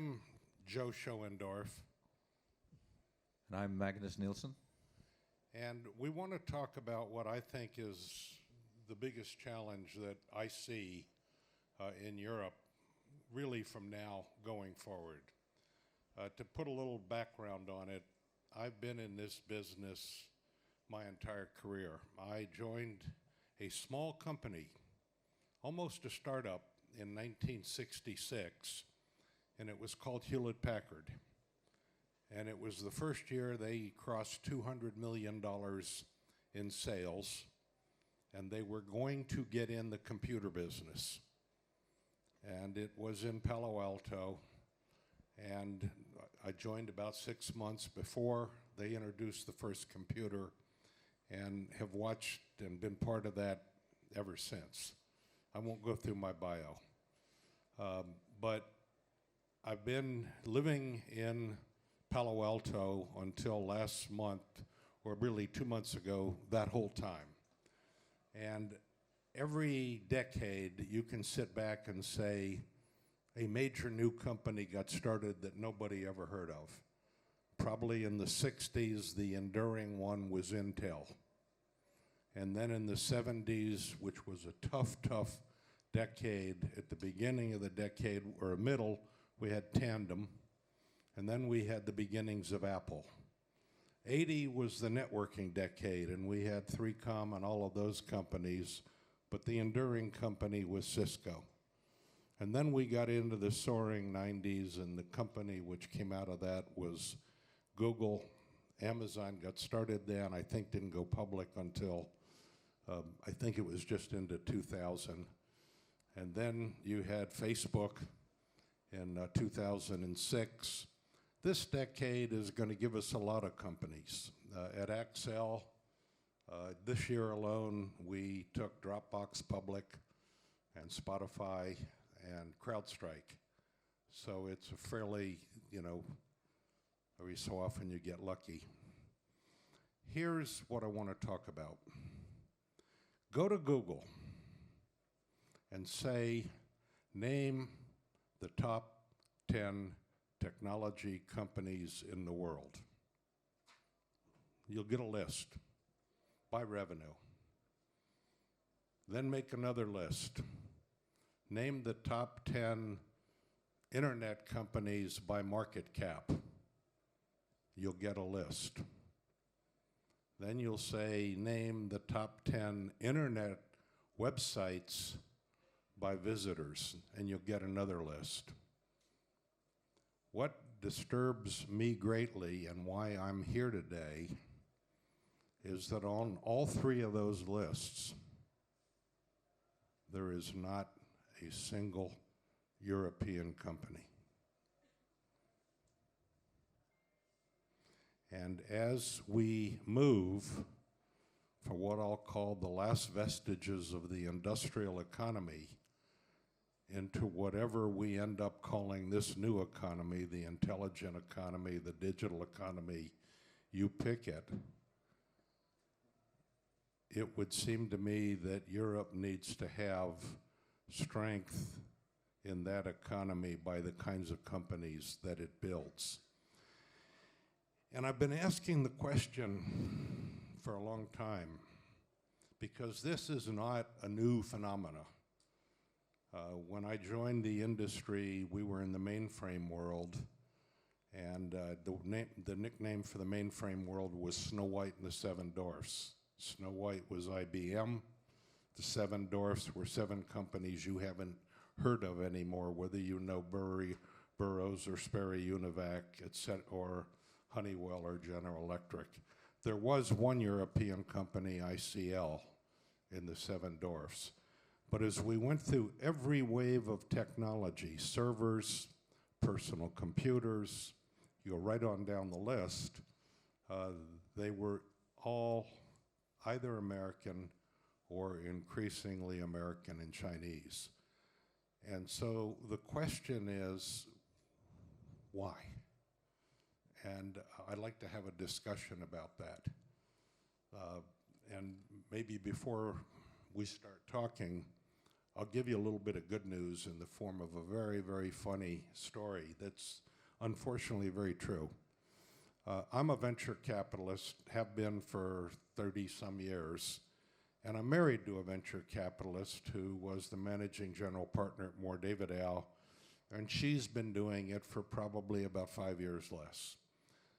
I'm Joe Schoendorf, And I'm Magnus Nilsson. and we want to talk about what I think is the biggest challenge that I see in Europe, really from now going forward. To put a little background on it, I've been in this business my entire career. I joined a small company, almost a startup, in 1966, and it was called Hewlett-Packard. And it was the first year they crossed $200 million in sales, and they were going to get in the computer business. And it was in Palo Alto, and I joined about 6 months before they introduced the first computer, and have watched and been part of that ever since. I won't go through my bio. But I've been living in Palo Alto until last month, or really 2 months ago, that whole time. And every decade, you can sit back and say, a major new company got started that nobody ever heard of. Probably in the 60s, the enduring one was Intel. And then in the 70s, which was a tough decade, at the beginning of the decade, or middle, we had Tandem, and then we had the beginnings of Apple. 80 was the networking decade, and we had 3Com and all of those companies, but the enduring company was Cisco. And then we got into the soaring 90s, and the company which came out of that was Google. Amazon got started then, I think didn't go public until, I think it was just into 2000. And then you had Facebook in 2006. This decade is going to give us a lot of companies. At Accel, this year alone, we took Dropbox public, and Spotify, and CrowdStrike. So it's a fairly, every so often you get lucky. Here's what I want to talk about. Go to Google and say, name the top 10 technology companies in the world. You'll get a list by revenue. Then make another list. Name the top 10 internet companies by market cap. You'll get a list. Then you'll say, name the top 10 internet websites by visitors, and you'll get another list. What disturbs me greatly, and why I'm here today, is that on all three of those lists, there is not a single European company. And as we move for what I'll call the last vestiges of the industrial economy into whatever we end up calling this new economy, the intelligent economy, the digital economy, you pick it, it would seem to me that Europe needs to have strength in that economy by the kinds of companies that it builds. And I've been asking the question for a long time, because this is not a new phenomena. When I joined the industry, we were in the mainframe world, and the nickname for the mainframe world was Snow White and the Seven Dwarfs. Snow White was IBM. The Seven Dwarfs were 7 companies you haven't heard of anymore, whether you know Burroughs or Sperry Univac, or Honeywell or General Electric. There was one European company, ICL, in the Seven Dwarfs. But as we went through every wave of technology, servers, personal computers, you go right on down the list, they were all either American or increasingly American and Chinese. And so the question is, why? And I'd like to have a discussion about that. And maybe before we start talking, I'll give you a little bit of good news in the form of a very, very funny story that's unfortunately very true. I'm a venture capitalist, have been for 30-some years, and I'm married to a venture capitalist who was the managing general partner at Moore David Al, and she's been doing it for probably about 5 years less.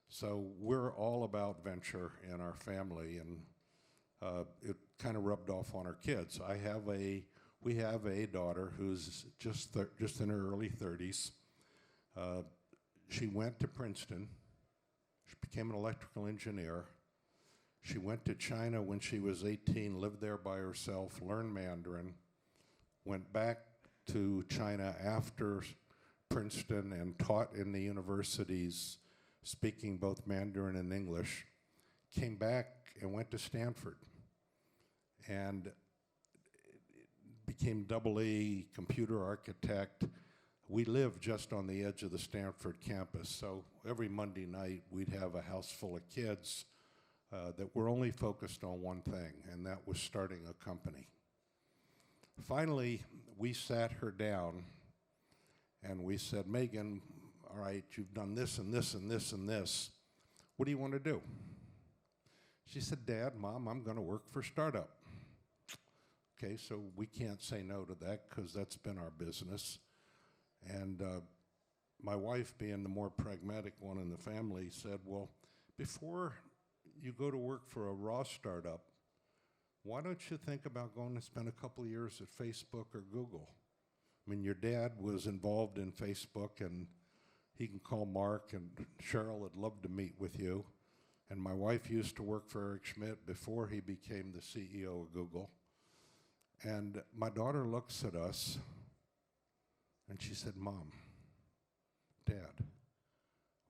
So we're all about venture in our family, and it kind of rubbed off on our kids. We have a daughter who's just in her early 30s. She went to Princeton. She became an electrical engineer. She went to China when she was 18, lived there by herself, learned Mandarin, went back to China after Princeton and taught in the universities, speaking both Mandarin and English, came back and went to Stanford and became double-E computer architect. We live just on the edge of the Stanford campus, so every Monday night we'd have a house full of kids that were only focused on one thing, and that was starting a company. Finally, we sat her down and we said, Megan, all right, you've done this and this and this and this. What do you want to do? She said, Dad, Mom, I'm going to work for startup. Okay, so we can't say no to that because that's been our business. And my wife, being the more pragmatic one in the family, said, well, before you go to work for a raw startup, why don't you think about going to spend a couple of years at Facebook or Google? I mean, your dad was involved in Facebook, and he can call Mark, and Cheryl would love to meet with you. And my wife used to work for Eric Schmidt before he became the CEO of Google. And my daughter looks at us, and she said, Mom, Dad,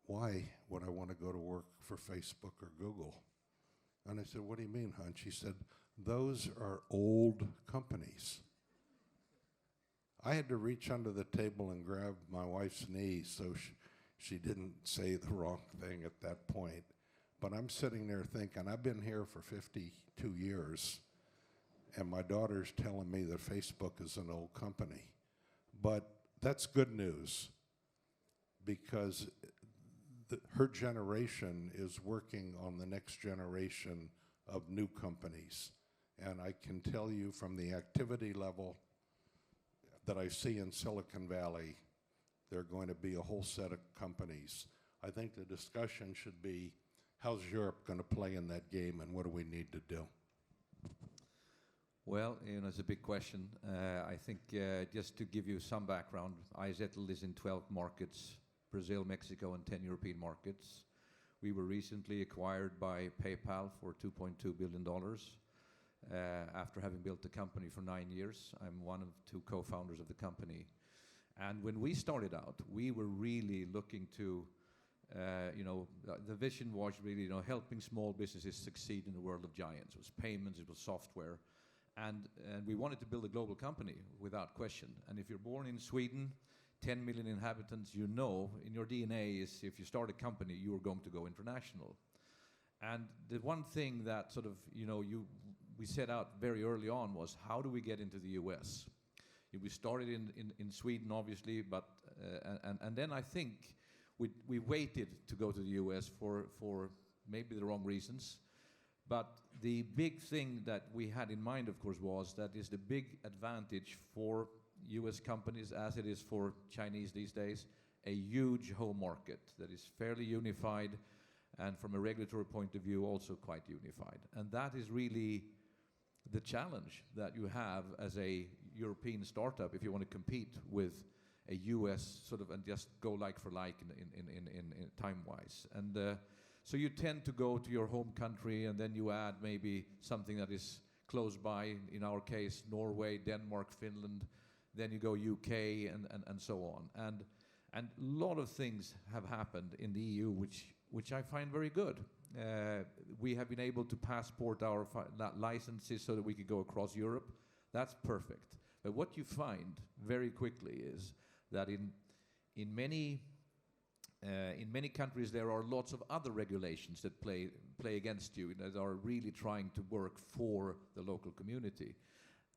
why would I want to go to work for Facebook or Google? And I said, what do you mean, hon? She said, those are old companies. I had to reach under the table and grab my wife's knee so she didn't say the wrong thing at that point. But I'm sitting there thinking, I've been here for 52 years, and my daughter's telling me that Facebook is an old company. But that's good news, because her generation is working on the next generation of new companies. And I can tell you from the activity level that I see in Silicon Valley, there are going to be a whole set of companies. I think the discussion should be, how's Europe going to play in that game, and what do we need to do? Well, it's a big question. I think just to give you some background, IZettle is in 12 markets, Brazil, Mexico, and 10 European markets. We were recently acquired by PayPal for $2.2 billion. After having built the company for 9 years, I'm one of 2 co-founders of the company. And when we started out, we were really looking to, the vision was really, helping small businesses succeed in the world of giants. It was payments, it was software. And we wanted to build a global company without question. And if you're born in Sweden, 10 million inhabitants, in your DNA is if you start a company, you're going to go international. And the one thing that sort of, we set out very early on was, how do we get into the US? We started in Sweden, obviously, but and then I think we waited to go to the US for maybe the wrong reasons. But the big thing that we had in mind, of course, was that is the big advantage for US companies, as it is for Chinese these days, a huge home market that is fairly unified, and from a regulatory point of view, also quite unified. And that is really the challenge that you have as a European startup if you want to compete with a US sort of, and just go like for like in time-wise. And so you tend to go to your home country, and then you add maybe something that is close by, in our case, Norway, Denmark, Finland, then you go UK, and so on. And a lot of things have happened in the EU, which I find very good. We have been able to passport our licenses so that we could go across Europe. That's perfect. But what you find very quickly is that in many countries there are lots of other regulations that play against you, that are really trying to work for the local community.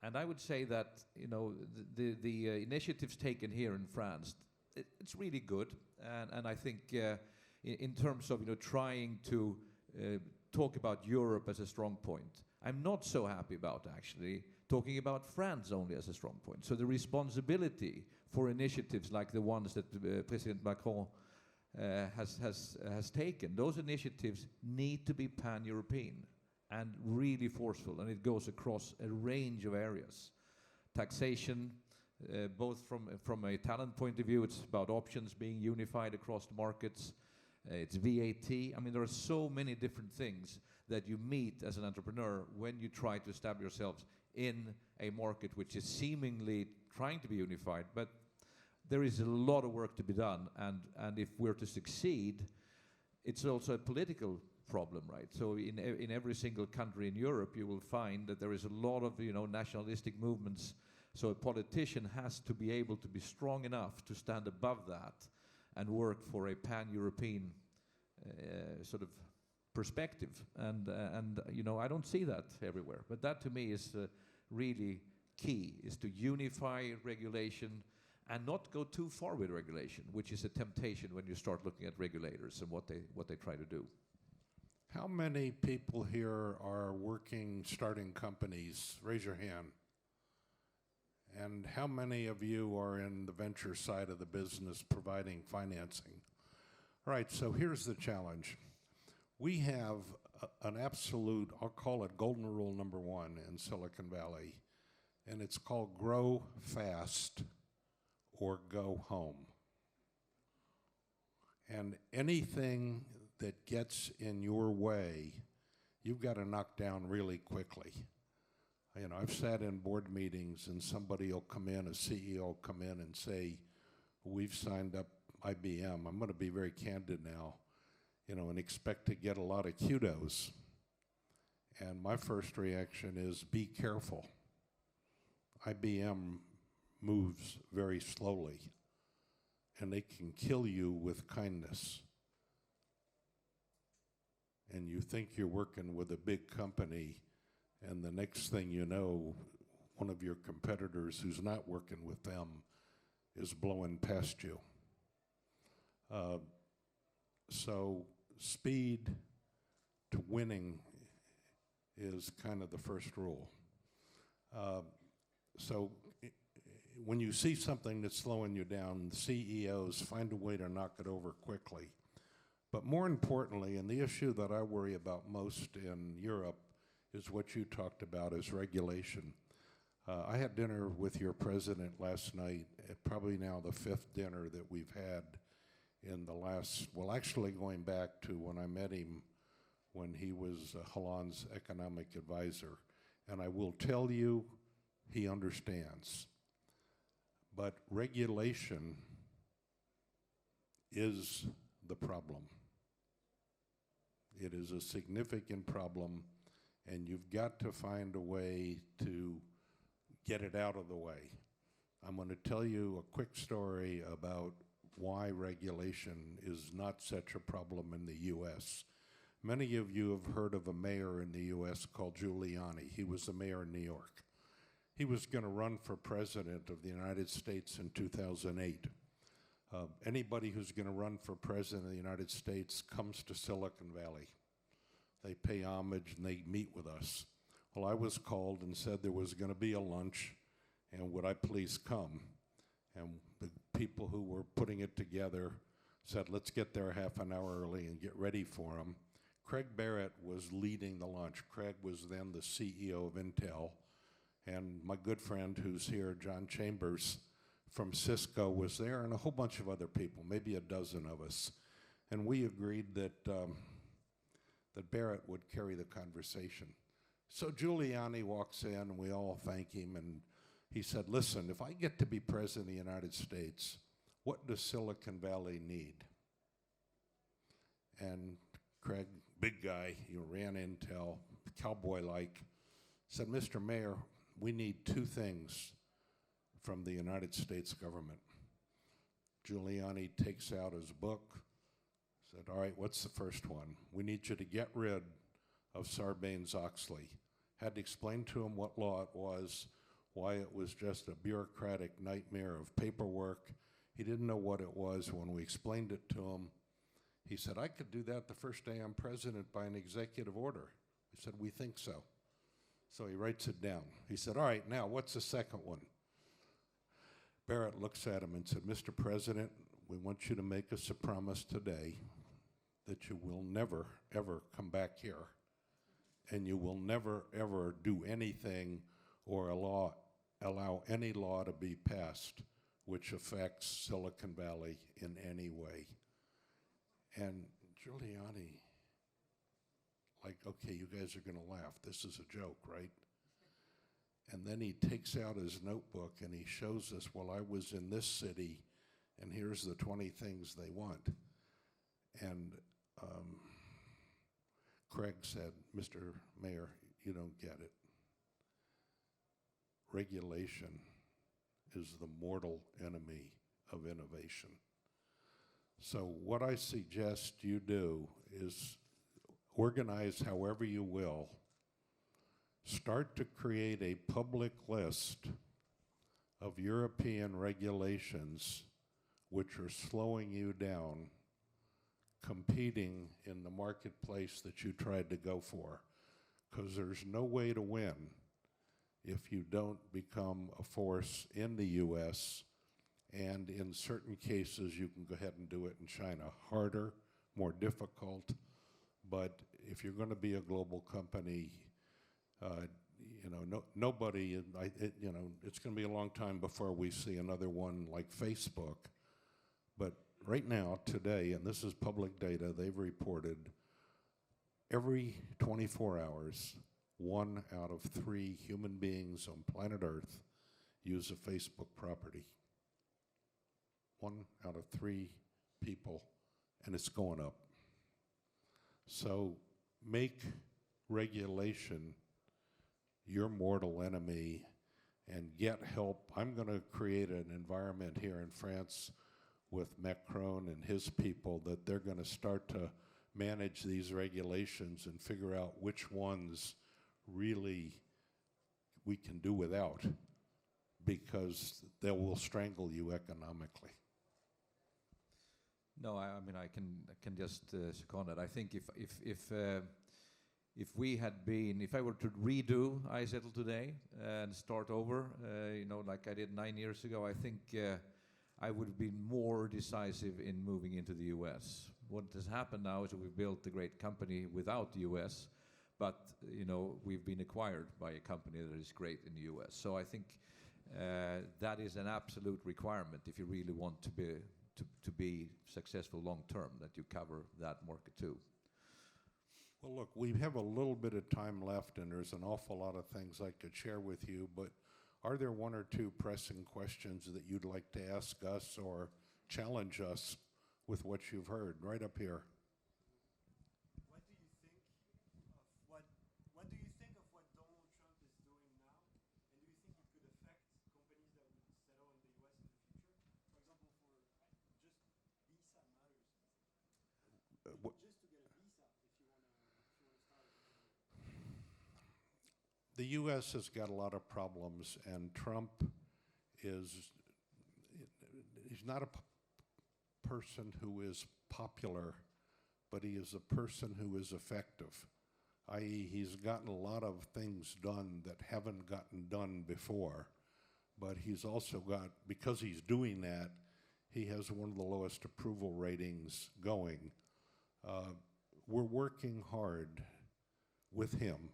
And I would say that, you know, the initiatives taken here in France, it's really good. And I think in terms of, you know, trying to talk about Europe as a strong point, I'm not so happy about actually talking about France only as a strong point. So the responsibility for initiatives like the ones that President Macron has taken, those initiatives need to be pan-European and really forceful, and it goes across a range of areas. Taxation, both from a talent point of view, it's about options being unified across the markets. It's VAT. I mean, there are so many different things that you meet as an entrepreneur when you try to establish yourselves in a market which is seemingly trying to be unified, but there is a lot of work to be done, and if we're to succeed, it's also a political problem, right? So in every single country in Europe, you will find that there is a lot of, you know, nationalistic movements. So a politician has to be able to be strong enough to stand above that and work for a pan-European sort of perspective. And you know, I don't see that everywhere. But that to me is really key, is to unify regulation and not go too far with regulation, which is a temptation when you start looking at regulators and what they try to do. How many people here are working, starting companies? Raise your hand. And how many of you are in the venture side of the business providing financing? All right, so here's the challenge. We have an absolute, I'll call it golden rule number one in Silicon Valley, and it's called grow fast or go home. And anything that gets in your way, you've got to knock down really quickly. You know, I've sat in board meetings and somebody will come in, a CEO will come in and say, we've signed up IBM. I'm going to be very candid now, you know, and expect to get a lot of kudos. And my first reaction is, be careful. IBM moves very slowly, and they can kill you with kindness. And you think you're working with a big company, and the next thing you know, one of your competitors who's not working with them is blowing past you. So speed to winning is kind of the first rule. So when you see something that's slowing you down, the CEOs find a way to knock it over quickly. But more importantly, and the issue that I worry about most in Europe is what you talked about, is regulation. I had dinner with your president last night, probably now the fifth dinner that we've had in the last, well, actually going back to when I met him when he was Holland's economic advisor. And I will tell you, he understands. But regulation is the problem. It is a significant problem, and you've got to find a way to get it out of the way. I'm going to tell you a quick story about why regulation is not such a problem in the U.S. Many of you have heard of a mayor in the U.S. called Giuliani. He was the mayor in New York. He was going to run for president of the United States in 2008. Anybody who's going to run for president of the United States comes to Silicon Valley. They pay homage and they meet with us. Well, I was called and said there was going to be a lunch, and would I please come? And the people who were putting it together said, let's get there half an hour early and get ready for him. Craig Barrett was leading the lunch. Craig was then the CEO of Intel. And my good friend who's here, John Chambers from Cisco, was there, and a whole bunch of other people, maybe a dozen of us. And we agreed that that Barrett would carry the conversation. So Giuliani walks in, and we all thank him, and he said, listen, if I get to be president of the United States, what does Silicon Valley need? And Craig, big guy, he ran Intel, cowboy-like, said, Mr. Mayor, we need two things from the United States government. Giuliani takes out his book, said, all right, what's the first one? We need you to get rid of Sarbanes-Oxley. Had to explain to him what law it was, why it was just a bureaucratic nightmare of paperwork. He didn't know what it was. When we explained it to him, he said, I could do that the first day I'm president by an executive order. We said, we think so. So he writes it down. He said, all right, now what's the second one? Barrett looks at him and said, Mr. President, we want you to make us a promise today that you will never, ever come back here, and you will never, ever do anything or allow any law to be passed which affects Silicon Valley in any way. And Giuliani, like, okay, you guys are going to laugh. This is a joke, right? And then he takes out his notebook and he shows us, well, I was in this city, and here's the 20 things they want. And Craig said, Mr. Mayor, you don't get it. Regulation is the mortal enemy of innovation. So what I suggest you do is organize however you will. Start to create a public list of European regulations which are slowing you down competing in the marketplace that you tried to go for. Because there's no way to win if you don't become a force in the US, and in certain cases you can go ahead and do it in China. Harder, more difficult, but if you're going to be a global company, nobody, it's going to be a long time before we see another one like Facebook. But right now, today, and this is public data, they've reported every 24 hours, 1 out of 3 human beings on planet Earth use a Facebook property. 1 out of 3 people, and it's going up. So make regulation your mortal enemy and get help. I'm going to create an environment here in France with Macron and his people that they're going to start to manage these regulations and figure out which ones really we can do without, because they will strangle you economically. No, I mean I can just second that. I think if we had been, if I were to redo IZettle today and start over, like I did 9 years ago, I think I would have been more decisive in moving into the U.S. What has happened now is that we've built a great company without the U.S., but we've been acquired by a company that is great in the U.S. So I think that is an absolute requirement if you really want to be successful long term, that you cover that market too. Well, look, we have a little bit of time left, and there's an awful lot of things I could share with you, but are there 1 or 2 pressing questions that you'd like to ask us or challenge us with what you've heard? Right up here. What do you think of what Donald Trump is doing now? And do you think it could affect companies that would settle in the US in the future? For example, for just visa matters. Just to get a visa if you want to start a company. The U.S. has got a lot of problems, and Trump he's not a person who is popular, but he is a person who is effective, i.e. he's gotten a lot of things done that haven't gotten done before, but he's also got, because he's doing that, he has one of the lowest approval ratings going. We're working hard with him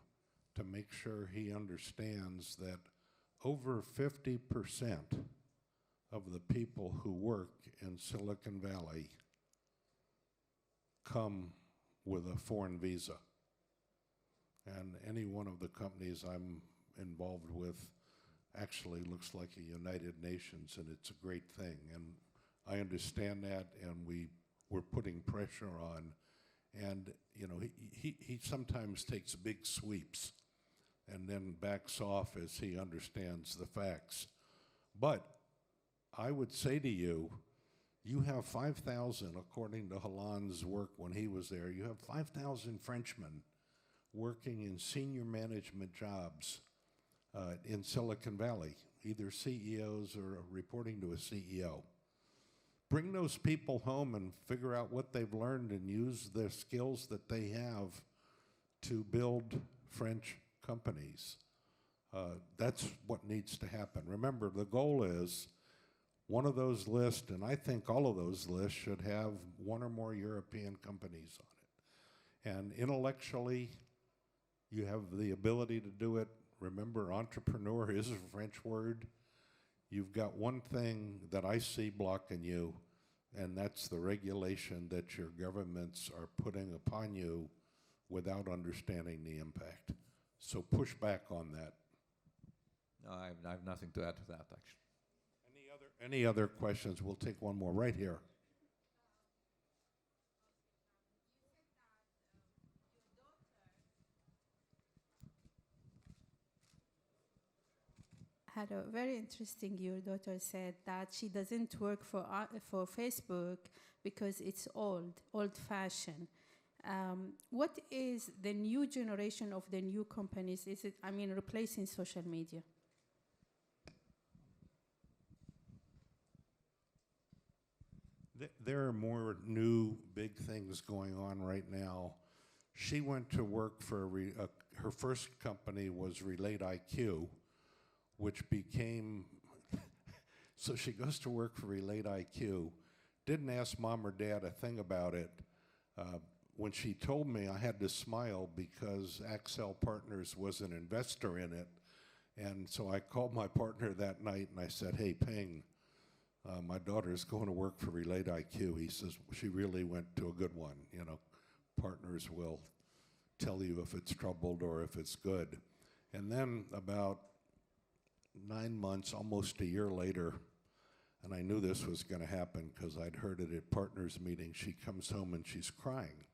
to make sure he understands that over 50% of the people who work in Silicon Valley come with a foreign visa. And any one of the companies I'm involved with actually looks like a United Nations, and it's a great thing. And I understand that, and we're putting pressure on. And he sometimes takes big sweeps and then backs off as he understands the facts. But I would say to you, you have 5,000, according to Hollande's work when he was there, you have 5,000 Frenchmen working in senior management jobs in Silicon Valley, either CEOs or reporting to a CEO. Bring those people home and figure out what they've learned and use the skills that they have to build French companies. That's what needs to happen. Remember, the goal is one of those lists, and I think all of those lists should have one or more European companies on it. And intellectually, you have the ability to do it. Remember, entrepreneur is a French word. You've got one thing that I see blocking you, and that's the regulation that your governments are putting upon you without understanding the impact. So push back on that. No, I have nothing to add to that, actually. Any other questions? We'll take one more right here. Hello, very interesting. Your daughter said that she doesn't work for Facebook because it's old-fashioned. What is the new generation of the new companies? Is it, replacing social media? There are more new big things going on right now. She went to work for her first company was Relate IQ, which became so she goes to work for Relate IQ. Didn't ask mom or dad a thing about it. When she told me, I had to smile because Accel Partners was an investor in it. And so I called my partner that night and I said, hey, Ping, my daughter's going to work for Relate IQ. He says, she really went to a good one. You know, partners will tell you if it's troubled or if it's good. And then about 9 months, almost a year later, and I knew this was going to happen because I'd heard it at partners meeting, she comes home and she's crying.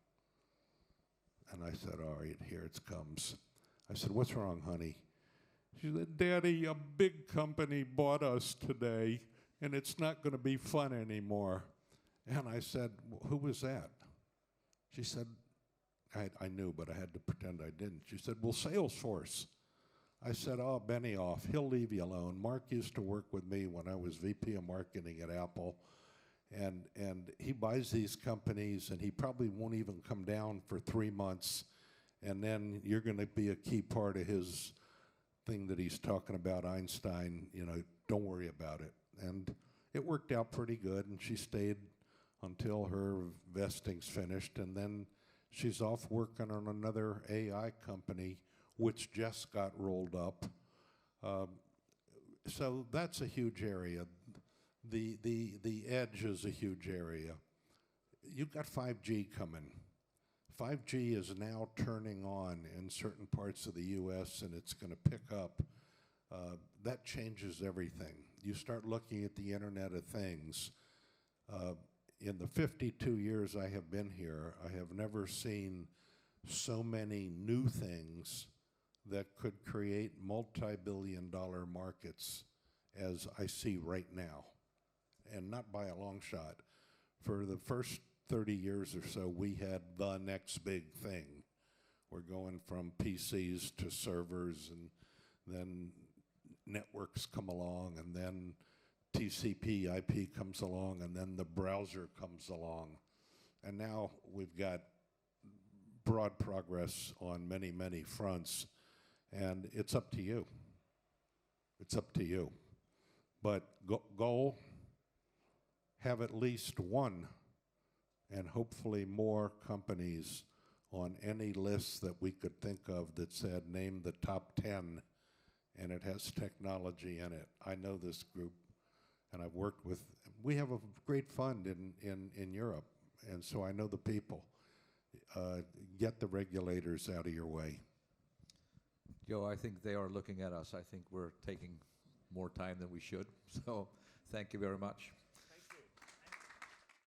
And I said, all right, here it comes. I said, what's wrong, honey? She said, Daddy, a big company bought us today, and it's not going to be fun anymore. And I said, who was that? She said, I knew, but I had to pretend I didn't. She said, well, Salesforce. I said, oh, Benioff, he'll leave you alone. Mark used to work with me when I was VP of marketing at Apple. And he buys these companies, and he probably won't even come down for 3 months. And then you're going to be a key part of his thing that he's talking about, Einstein. You know, don't worry about it. And it worked out pretty good, and she stayed until her vesting's finished. And then she's off working on another AI company, which just got rolled up. So that's a huge area. The edge is a huge area. You've got 5G coming. 5G is now turning on in certain parts of the US, and it's going to pick up. That changes everything. You start looking at the Internet of Things. In the 52 years I have been here, I have never seen so many new things that could create multi-billion-dollar markets as I see right now, and not by a long shot. For the first 30 years or so, we had the next big thing. We're going from PCs to servers, and then networks come along, and then TCP, IP comes along, and then the browser comes along. And now we've got broad progress on many, many fronts, and it's up to you. It's up to you. But goal, have at least one, and hopefully more companies on any list that we could think of that said, name the top 10, and it has technology in it. I know this group, and I've worked with, we have a great fund in Europe, and so I know the people. Get the regulators out of your way. Joe, I think they are looking at us. I think we're taking more time than we should. So thank you very much.